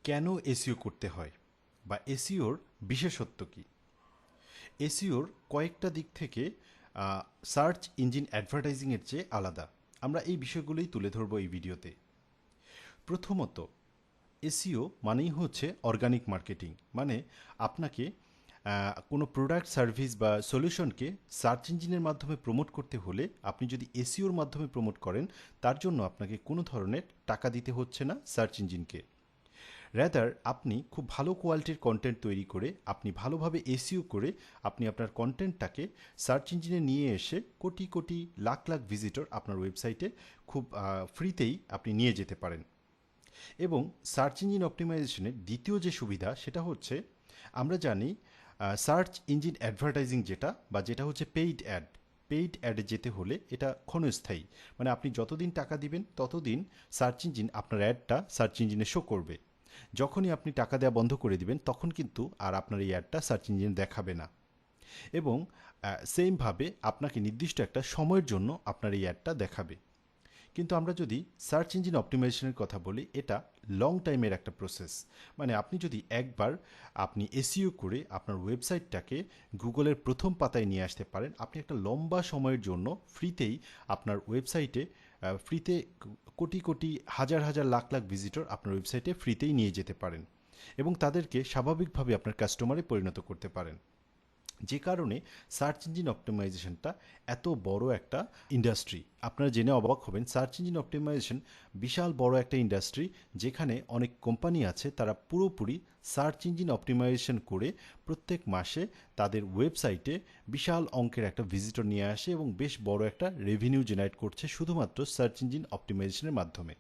কেন এসইও করতে হয় বা এসইওর বিশেষত্ব কী? এসইওর কয়েকটা দিক থেকে সার্চ ইঞ্জিন অ্যাডভার্টাইজিংয়ের চেয়ে আলাদা। আমরা এই বিষয়গুলোই তুলে ধরবো এই ভিডিওতে। প্রথমত, এসইও মানেই হচ্ছে অর্গানিক মার্কেটিং। মানে আপনাকে কোনো প্রোডাক্ট, সার্ভিস বা সলিউশনকে সার্চ ইঞ্জিনের মাধ্যমে প্রমোট করতে হলে আপনি যদি এসইওর মাধ্যমে প্রমোট করেন, তার জন্য আপনাকে কোনো ধরনের টাকা দিতে হচ্ছে না সার্চ ইঞ্জিনকে। র্যাদার আপনি খুব ভালো কোয়ালিটির কন্টেন্ট তৈরি করে, আপনি ভালোভাবে এসইও করে আপনি আপনার কন্টেন্টটাকে সার্চ ইঞ্জিনে নিয়ে এসে কোটি কোটি লাখ লাখ ভিজিটর আপনার ওয়েবসাইটে খুব ফ্রিতেই আপনি নিয়ে যেতে পারেন। এবং সার্চ ইঞ্জিন অপটিমাইজেশনের দ্বিতীয় যে সুবিধা সেটা হচ্ছে, আমরা জানি সার্চ ইঞ্জিন অ্যাডভার্টাইজিং যেটা হচ্ছে পেইড অ্যাডে যেতে হলে এটা ক্ষণস্থায়ী। মানে আপনি যতদিন টাকা দিবেন ততদিন সার্চ ইঞ্জিন আপনার অ্যাডটা সার্চ ইঞ্জিনে শো করবে। যখনই আপনি টাকা দেওয়া বন্ধ করে দিবেন তখন কিন্তু আর আপনার এই অ্যাডটা সার্চ ইঞ্জিনে দেখাবে না। এবং সেমভাবে আপনাকে নির্দিষ্ট একটা সময়ের জন্য আপনার এই অ্যাডটা দেখাবে। কিন্তু আমরা যদি সার্চ ইঞ্জিন অপটিমাইজেশনের কথা বলি, এটা লং টাইমের একটা প্রসেস। মানে আপনি যদি একবার আপনি এসইও করে আপনার ওয়েবসাইটটাকে গুগলের প্রথম পাতায় নিয়ে আসতে পারেন, আপনি একটা লম্বা সময়ের জন্য ফ্রিতেই আপনার ওয়েবসাইটে ফ্রিতে কোটি কোটি হাজার হাজার লাখ লাখ ভিজিটর আপনার ওয়েবসাইটে ফ্রিতেই নিয়ে যেতে পারেন এবং তাদেরকে স্বাভাবিকভাবে আপনার কাস্টমারে পরিণত করতে পারেন। যে কারণে সার্চ ইঞ্জিন অপটিমাইজেশনটা এত বড় একটা ইন্ডাস্ট্রি। আপনারা জেনে অবাক হবেন, সার্চ ইঞ্জিন অপটিমাইজেশন বিশাল বড় একটা ইন্ডাস্ট্রি, যেখানে অনেক কোম্পানি আছে তারা পুরোপুরি সার্চ ইঞ্জিন অপটিমাইজেশন করে প্রত্যেক মাসে তাদের ওয়েবসাইটে বিশাল অঙ্কের একটা ভিজিটর নিয়ে আসে এবং বেশ বড় একটা রেভিনিউ জেনারেট করছে শুধুমাত্র সার্চ ইঞ্জিন অপটিমাইজেশনের মাধ্যমে।